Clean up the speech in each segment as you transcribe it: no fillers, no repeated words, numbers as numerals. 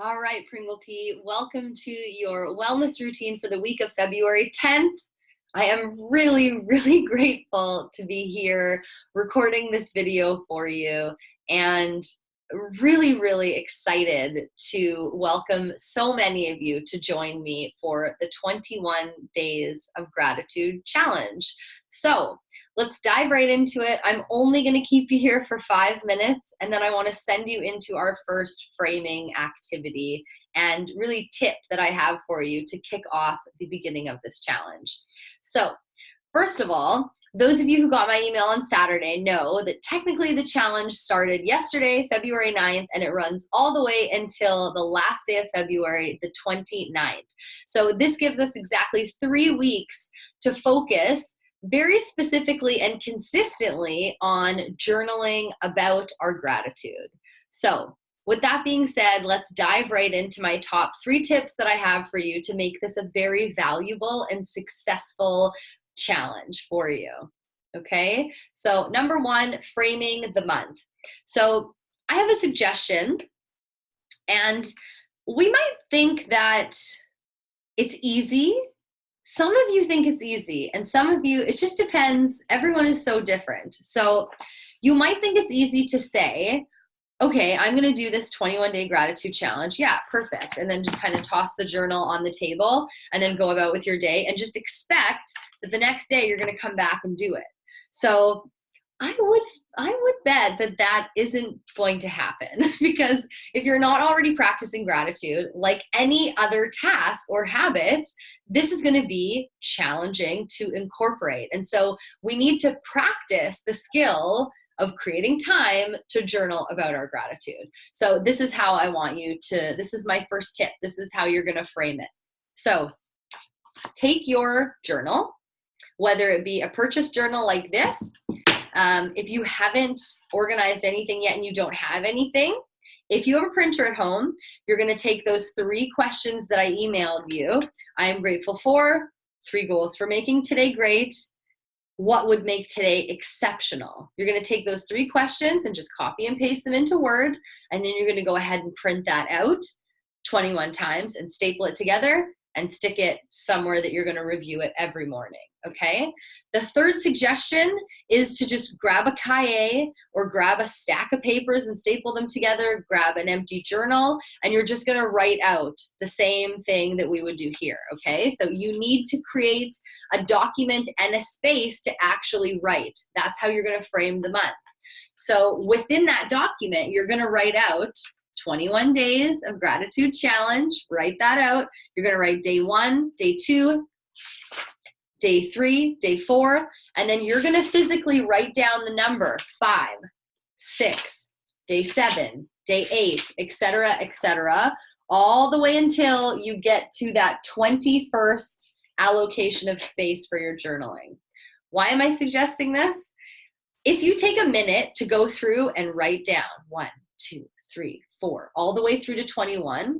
All right, Pringle Pea, welcome to your wellness routine for the week of February 10th. I am really grateful to be here recording this video for you and really excited to welcome so many of you to join me for the 21 Days of Gratitude Challenge. So let's dive right into it. I'm only going to keep you here for 5 minutes, and then I want to send you into our first framing activity and really tip that I have for you to kick off the beginning of this challenge. So first of all, those of you who got my email on Saturday know that technically the challenge started yesterday, February 9th, and it runs all the way until the last day of February, the 29th. So this gives us exactly 3 weeks to focus very specifically and consistently on journaling about our gratitude. So with that being said, let's dive right into my top 3 tips that I have for you to make this a very valuable and successful challenge for you. Okay, so number 1, framing the month. So I have a suggestion, and we might think that it's easy. Some of you think it's easy, and some of you, it just depends. Everyone is so different. So you might think it's easy to say, okay, I'm going to do this 21-day gratitude challenge. Yeah, perfect. And then just kind of toss the journal on the table and then go about with your day and just expect that the next day you're going to come back and do it. So I would bet that that isn't going to happen, because if you're not already practicing gratitude, like any other task or habit, this is going to be challenging to incorporate. And so we need to practice the skill of creating time to journal about our gratitude. So this is how I want you to, this is my first tip. This is how you're going to frame it. So take your journal, whether it be a purchase journal like this. If you haven't organized anything yet and you don't have anything, if you have a printer at home, you're going to take those 3 questions that I emailed you. I am grateful for, 3 goals for making today great, what would make today exceptional. You're going to take those 3 questions and just copy and paste them into Word, and then you're going to go ahead and print that out 21 times and staple it together and stick it somewhere that you're going to review it every morning. Okay. The third suggestion is to just grab a cahier or grab a stack of papers and staple them together, grab an empty journal, and you're just going to write out the same thing that we would do here. Okay. So you need to create a document and a space to actually write. That's how you're going to frame the month. So within that document, you're going to write out 21 days of gratitude challenge. Write that out. You're going to write day 1, day 2, day 3, day 4, and then you're going to physically write down the number 5, 6, day 7, day 8, etc., all the way until you get to that 21st allocation of space for your journaling. Why am I suggesting this? If you take a minute to go through and write down 1, 2, 3, 4, all the way through to 21,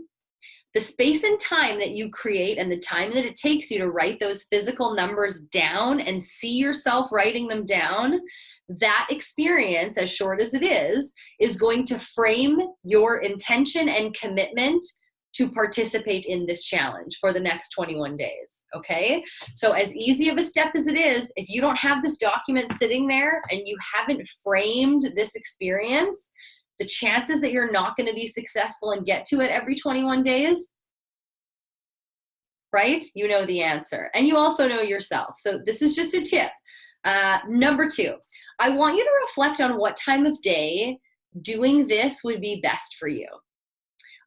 the space and time that you create and the time that it takes you to write those physical numbers down and see yourself writing them down, that experience, as short as it is going to frame your intention and commitment to participate in this challenge for the next 21 days, okay? So as easy of a step as it is, if you don't have this document sitting there and you haven't framed this experience, the chances that you're not going to be successful and get to it every 21 days, right? You know the answer. And you also know yourself. So this is just a tip. Number 2, I want you to reflect on what time of day doing this would be best for you.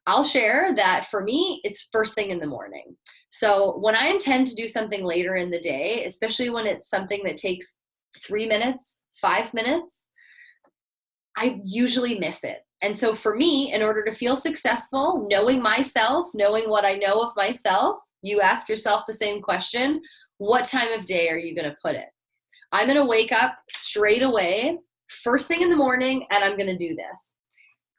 I'll share that for me, it's first thing in the morning. So when I intend to do something later in the day, especially when it's something that takes 3 minutes, 5 minutes, I usually miss it. And so for me, in order to feel successful, knowing myself, knowing what I know of myself, you ask yourself the same question: what time of day are you going to put it? I'm going to wake up straight away, first thing in the morning, and I'm going to do this.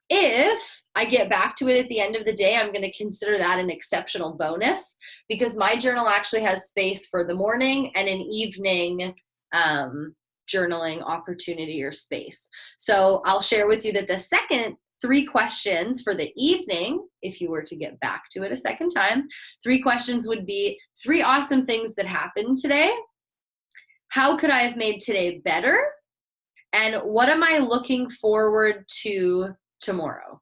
If I get back to it at the end of the day, I'm going to consider that an exceptional bonus, because my journal actually has space for the morning and an evening journaling opportunity or space. So I'll share with you that the second 3 questions for the evening, if you were to get back to it a second time. 3 questions would be 3 awesome things that happened today. How could I have made today better? And what am I looking forward to tomorrow?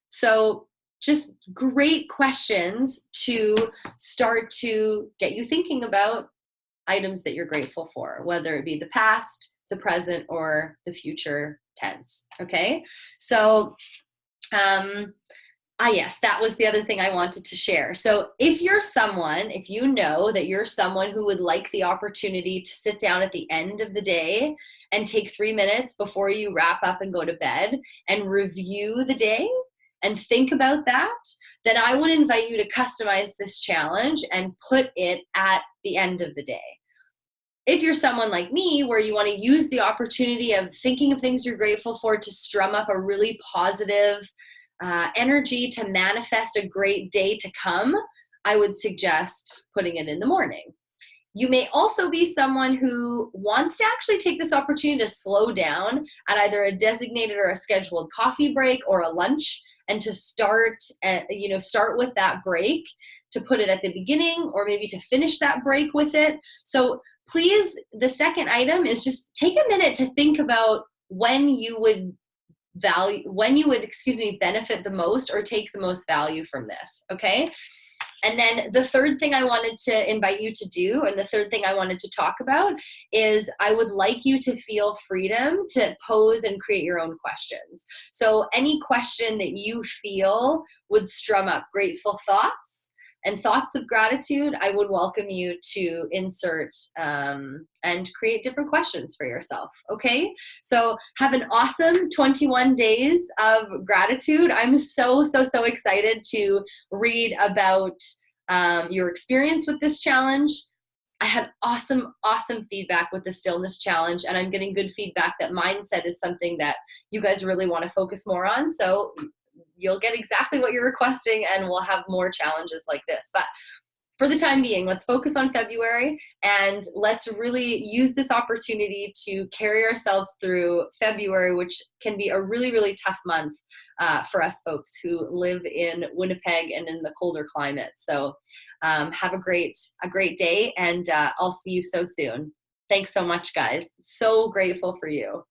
So just great questions to start to get you thinking about items that you're grateful for, whether it be the past, the present, or the future tense. Okay. So, yes, that was the other thing I wanted to share. So if you know that you're someone who would like the opportunity to sit down at the end of the day and take 3 minutes before you wrap up and go to bed and review the day and think about that, then I would invite you to customize this challenge and put it at the end of the day. If you're someone like me, where you want to use the opportunity of thinking of things you're grateful for to strum up a really positive energy to manifest a great day to come, I would suggest putting it in the morning. You may also be someone who wants to actually take this opportunity to slow down at either a designated or a scheduled coffee break or a lunch, and to start with that break, to put it at the beginning or maybe to finish that break with it. So please, the second item is just take a minute to think about when you would benefit the most or take the most value from this. Okay. And then the third thing I wanted to invite you to do, and the third thing I wanted to talk about, is I would like you to feel freedom to pose and create your own questions. So any question that you feel would strum up grateful thoughts and thoughts of gratitude, I would welcome you to insert and create different questions for yourself. Okay, so have an awesome 21 days of gratitude. I'm so excited to read about your experience with this challenge. I had awesome feedback with the stillness challenge, and I'm getting good feedback that mindset is something that you guys really want to focus more on. So you'll get exactly what you're requesting, and we'll have more challenges like this. But for the time being, let's focus on February, and let's really use this opportunity to carry ourselves through February, which can be a really tough month for us folks who live in Winnipeg and in the colder climate. So have a great day, and I'll see you so soon. Thanks so much, guys. So grateful for you.